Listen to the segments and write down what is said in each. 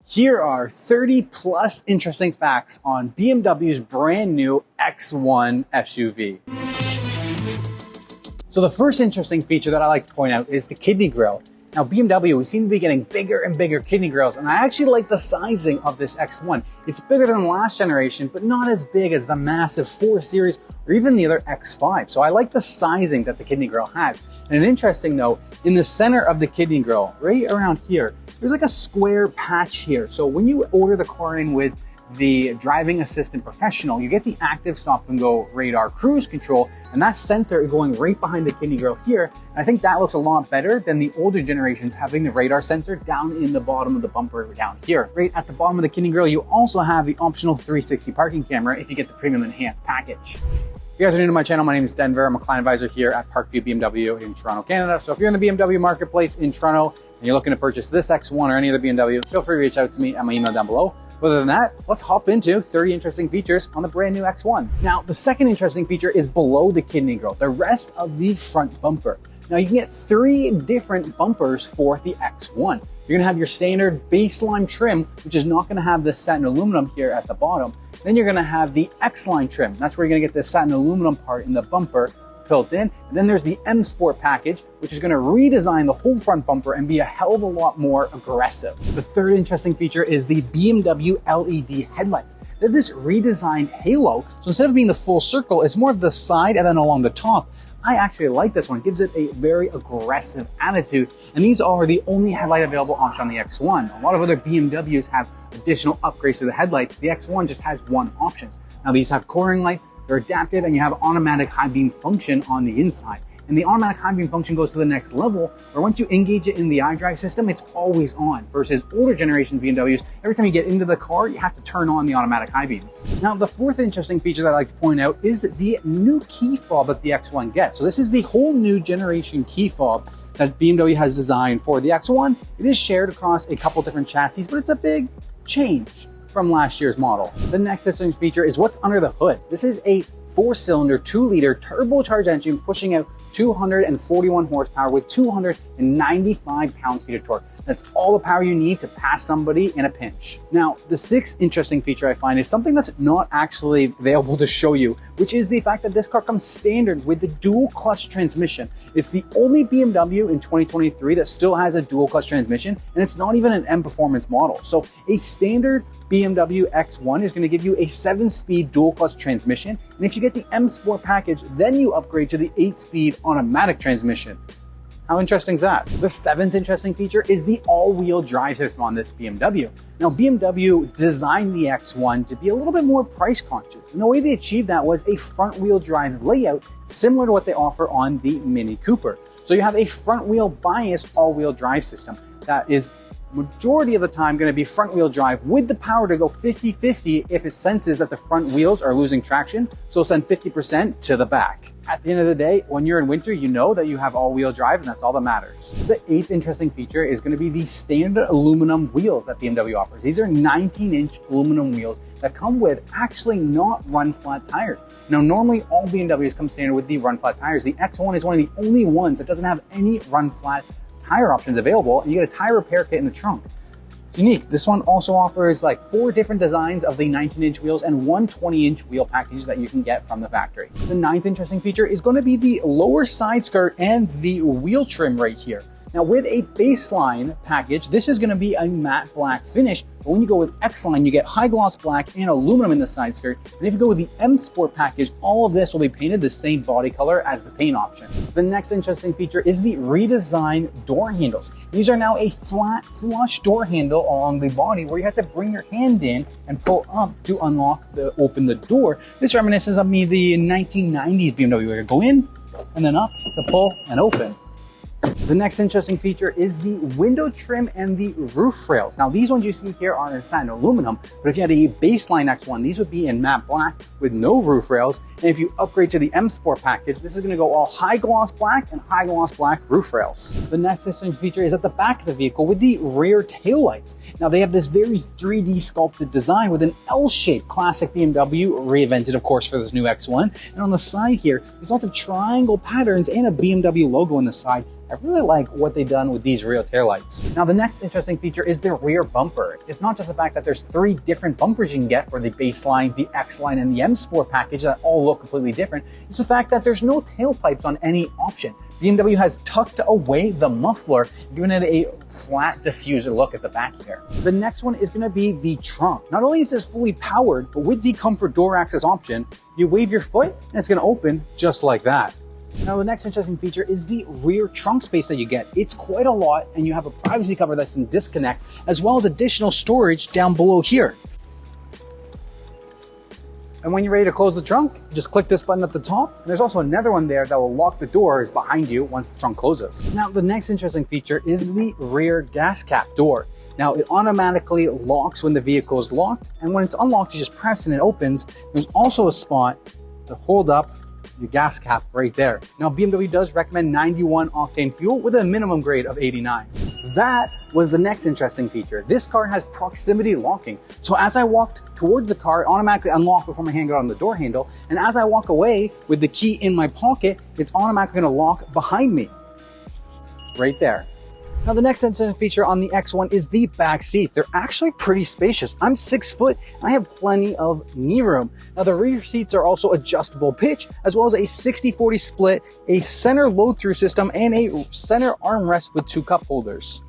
Here are 30 plus interesting facts on BMW's brand new X1 SUV. So the first interesting feature that I like to point out is the kidney grille. Now BMW, we seem to be getting bigger and bigger kidney grills, and I actually like the sizing of this X1. It's bigger than the last generation, but not as big as the massive 4 Series or even the other X5. So I like the sizing that the kidney grille has. And an interesting note, in the center of the kidney grille, right around here, there's like a square patch here. So when you order the car in with the driving assistant professional, you get the active stop and go radar cruise control, and that sensor is going right behind the kidney grille here. And I think that looks a lot better than the older generations having the radar sensor down in the bottom of the bumper down here. Right at the bottom of the kidney grille, you also have the optional 360 parking camera if you get the premium enhanced package. If you guys are new to my channel, my name is Denver. I'm a client advisor here at Parkview BMW in Toronto, Canada. So if you're in the BMW marketplace in Toronto and you're looking to purchase this X1 or any other BMW, feel free to reach out to me at my email down below. Other than that, let's hop into 30 interesting features on the brand new X1. Now, the second interesting feature is below the kidney grille, the rest of the front bumper. Now, you can get 3 different bumpers for the X1. You're gonna have your standard baseline trim, which is not gonna have this satin aluminum here at the bottom. Then you're gonna have the X-line trim. That's where you're gonna get this satin aluminum part in the bumper built in. And then there's the M Sport package, which is going to redesign the whole front bumper and be a hell of a lot more aggressive. The third interesting feature is the BMW LED headlights. They have this redesigned halo. So instead of being the full circle, it's more of the side and then along the top. I actually like this one. It gives it a very aggressive attitude. And these are the only headlight available option on the X1. A lot of other BMWs have additional upgrades to the headlights. The X1 just has one option. Now these have cornering lights, they're adaptive, and you have automatic high beam function on the inside. And the automatic high beam function goes to the next level, where once you engage it in the iDrive system, it's always on, versus older generation BMWs, every time you get into the car, you have to turn on the automatic high beams. Now, the fourth interesting feature that I like to point out is the new key fob that the X1 gets. So this is the whole new generation key fob that BMW has designed for the X1. It is shared across a couple different chassis, but it's a big change from last year's model. The next interesting feature is what's under the hood. This is a 4-cylinder, 2-liter turbocharged engine pushing out 241 horsepower with 295 pound-feet of torque. That's all the power you need to pass somebody in a pinch. Now, the sixth interesting feature I find is something that's not actually available to show you, which is the fact that this car comes standard with the dual clutch transmission. It's the only BMW in 2023 that still has a dual clutch transmission, and it's not even an M Performance model. So a standard BMW X1 is going to give you a 7-speed dual clutch transmission, and if you get the M Sport package, then you upgrade to the 8-speed automatic transmission. How interesting is that? The seventh interesting feature is the all-wheel drive system on this BMW. Now, BMW designed the X1 to be a little bit more price conscious, and the way they achieved that was a front-wheel drive layout similar to what they offer on the Mini Cooper. So you have a front-wheel biased all-wheel drive system that is majority of the time going to be front wheel drive with the power to go 50-50 if it senses that the front wheels are losing traction, so send 50% to the back. At the end of the day, when you're in winter, you know that you have all-wheel drive, and that's all that matters. The eighth interesting feature is going to be the standard aluminum wheels that BMW offers. These are 19-inch aluminum wheels that come with actually not run-flat tires. Now, normally all BMWs come standard with the run-flat tires. The X1 is one of the only ones that doesn't have any run-flat tire options available, and you get a tire repair kit in the trunk. It's unique. This one also offers like 4 different designs of the 19-inch wheels and 1 20-inch wheel package that you can get from the factory. The ninth interesting feature is going to be the lower side skirt and the wheel trim right here. Now, with a baseline package, this is going to be a matte black finish, but when you go with X-Line, you get high gloss black and aluminum in the side skirt. And if you go with the M Sport package, all of this will be painted the same body color as the paint option. The next interesting feature is the redesigned door handles. These are now a flat, flush door handle along the body where you have to bring your hand in and pull up to open the door. This reminisces of the 1990s BMW where you go in and then up to pull and open. The next interesting feature is the window trim and the roof rails. Now, these ones you see here are in satin aluminum, but if you had a baseline X1, these would be in matte black with no roof rails. And if you upgrade to the M Sport package, this is going to go all high gloss black and high gloss black roof rails. The next interesting feature is at the back of the vehicle with the rear taillights. Now, they have this very 3D sculpted design with an L-shaped classic BMW, reinvented, of course, for this new X1. And on the side here, there's lots of triangle patterns and a BMW logo on the side, I really like what they've done with these rear taillights. Now, the next interesting feature is the rear bumper. It's not just the fact that there's 3 different bumpers you can get for the base line, the X line, and the M Sport package that all look completely different. It's the fact that there's no tailpipes on any option. BMW has tucked away the muffler, giving it a flat diffuser look at the back here. The next one is going to be the trunk. Not only is this fully powered, but with the comfort door access option, you wave your foot and it's going to open just like that. Now, the next interesting feature is the rear trunk space that you get. It's quite a lot, and you have a privacy cover that can disconnect, as well as additional storage down below here. And when you're ready to close the trunk, just click this button at the top. And there's also another one there that will lock the doors behind you once the trunk closes. Now, the next interesting feature is the rear gas cap door. Now, it automatically locks when the vehicle is locked, and when it's unlocked, you just press and it opens. There's also a spot to hold up your gas cap right there. Now, BMW does recommend 91 octane fuel with a minimum grade of 89. That was the next interesting feature. This car has proximity locking. So as I walked towards the car, it automatically unlocked before my hand got on the door handle. And as I walk away with the key in my pocket, it's automatically gonna lock behind me, right there. Now, the next interesting feature on the X1 is the back seat. They're actually pretty spacious. I'm 6 foot, and I have plenty of knee room. Now, the rear seats are also adjustable pitch, as well as a 60-40 split, a center load-through system, and a center armrest with 2 cup holders.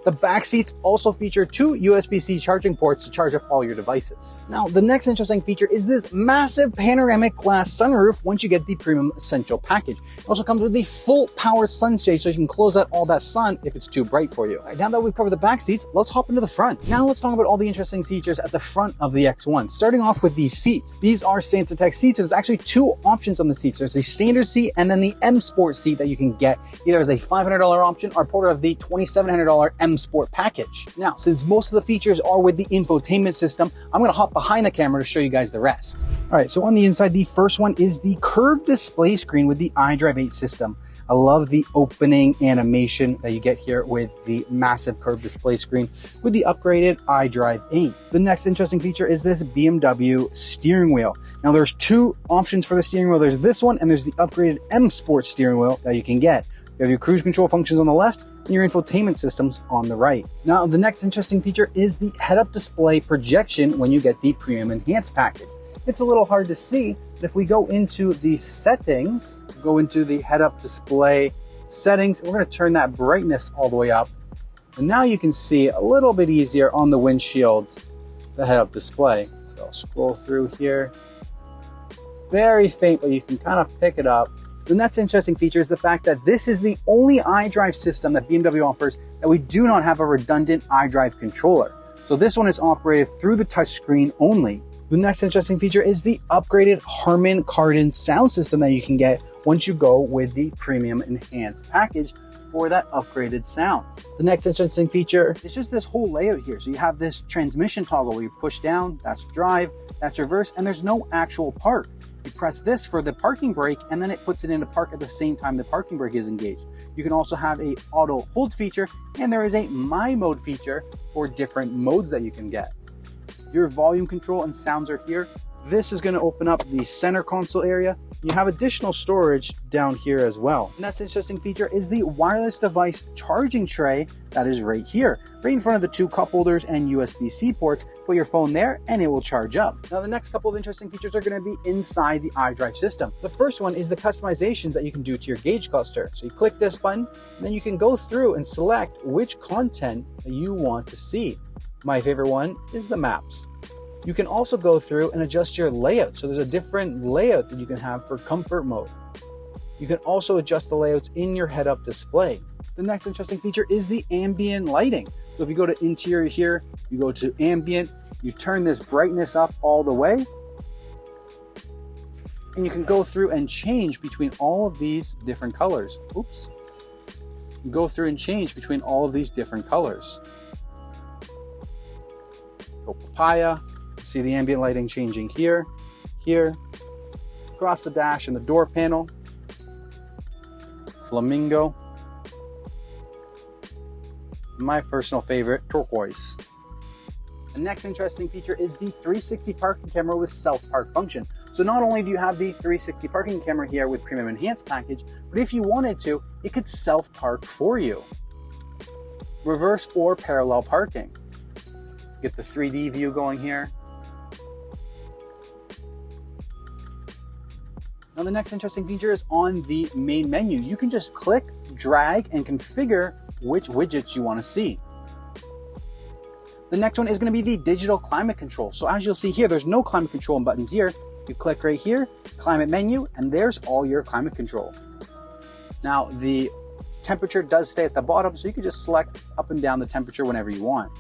The back seats also feature 2 USB-C charging ports to charge up all your devices. Now, the next interesting feature is this massive panoramic glass sunroof once you get the Premium Essential package. It also comes with the full power sunshade, so you can close out all that sun if it's too bright for you. All right, now that we've covered the back seats, let's hop into the front. Now let's talk about all the interesting features at the front of the X1. Starting off with these seats. These are Stance seats. There's actually 2 options on the seats. There's the standard seat and then the M Sport seat that you can get either as a $500 option or part of the $2,700 M Sport package. Now, since most of the features are with the infotainment system, I'm going to hop behind the camera to show you guys the rest. All right, so on the inside, the first one is the curved display screen with the iDrive 8 system. I love the opening animation that you get here with the massive curved display screen with the upgraded iDrive 8. The next interesting feature is this BMW steering wheel. Now, there's 2 options for the steering wheel. There's this one and there's the upgraded M Sport steering wheel that you can get. You have your cruise control functions on the left and your infotainment systems on the right. Now, the next interesting feature is the head-up display projection when you get the Premium Enhanced package. It's a little hard to see, but if we go into the settings, go into the head-up display settings, we're going to turn that brightness all the way up. And now you can see a little bit easier on the windshield, the head-up display. So I'll scroll through here. It's very faint, but you can kind of pick it up. The next interesting feature is the fact that this is the only iDrive system that BMW offers that we do not have a redundant iDrive controller. So this one is operated through the touchscreen only. The next interesting feature is the upgraded Harman Kardon sound system that you can get once you go with the Premium Enhanced package for that upgraded sound. The next interesting feature is just this whole layout here. So you have this transmission toggle where you push down, that's drive, that's reverse, and there's no actual park. You press this for the parking brake, and then it puts it into park at the same time the parking brake is engaged. You can also have a auto hold feature, and there is a My Mode feature for different modes that you can get. Your volume control and sounds are here. This is going to open up the center console area. You have additional storage down here as well. And that's an interesting feature is the wireless device charging tray that is right here, right in front of the 2 cup holders and USB-C ports. Put your phone there and it will charge up. Now, the next couple of interesting features are going to be inside the iDrive system. The first one is the customizations that you can do to your gauge cluster. So you click this button, and then you can go through and select which content that you want to see. My favorite one is the maps. You can also go through and adjust your layout. So there's a different layout that you can have for comfort mode. You can also adjust the layouts in your head-up display. The next interesting feature is the ambient lighting. So if you go to interior here, you go to ambient, you turn this brightness up all the way, and you can go through and change between all of these different colors. Oops. You go through and change between all of these different colors. Go papaya. See the ambient lighting changing here, here, across the dash and the door panel, flamingo, my personal favorite, turquoise. The next interesting feature is the 360 parking camera with self-park function. So not only do you have the 360 parking camera here with Premium Enhanced package, but if you wanted to, it could self-park for you. Reverse or parallel parking. Get the 3D view going here. Now the next interesting feature is on the main menu. You can just click, drag, and configure which widgets you want to see. The next one is going to be the digital climate control. So as you'll see here, there's no climate control buttons here. You click right here, climate menu, and there's all your climate control. Now the temperature does stay at the bottom, so you can just select up and down the temperature whenever you want.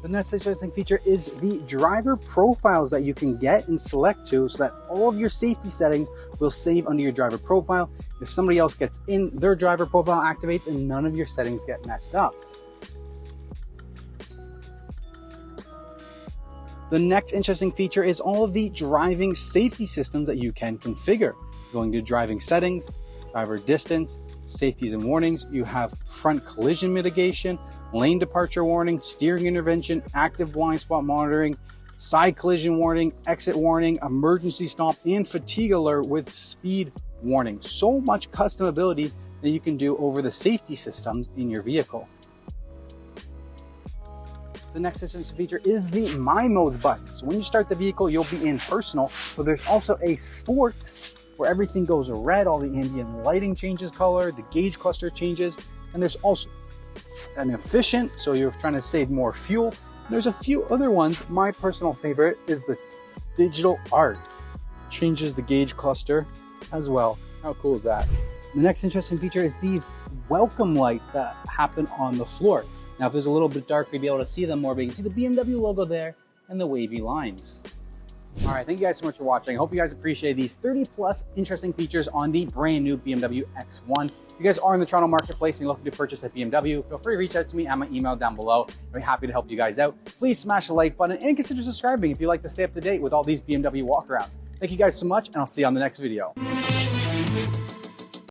The next interesting feature is the driver profiles that you can get and select to, so that all of your safety settings will save under your driver profile. If somebody else gets in, their driver profile activates and none of your settings get messed up. The next interesting feature is all of the driving safety systems that you can configure. Going to driving settings, driver distance, safeties and warnings, you have front collision mitigation, lane departure warning, steering intervention, active blind spot monitoring, side collision warning, exit warning, emergency stop, and fatigue alert with speed warning. So much customability that you can do over the safety systems in your vehicle. The next interesting feature is the My Modes button. So when you start the vehicle, you'll be in personal, but there's also a sport where everything goes red, all the ambient lighting changes color, the gauge cluster changes, and there's also an efficient, so you're trying to save more fuel. There's a few other ones. My personal favorite is the digital art. Changes the gauge cluster as well. How cool is that? The next interesting feature is these welcome lights that happen on the floor. Now, if it's a little bit darker, you'll be able to see them more, but you can see the BMW logo there and the wavy lines. All right, thank you guys so much for watching. I hope you guys appreciate these 30 plus interesting features on the brand new BMW X1. If you guys are in the Toronto marketplace and you're looking to purchase a BMW, feel free to reach out to me at my email down below. I'll be happy to help you guys out. Please smash the like button and consider subscribing if you'd like to stay up to date with all these BMW walkarounds. Thank you guys so much, and I'll see you on the next video.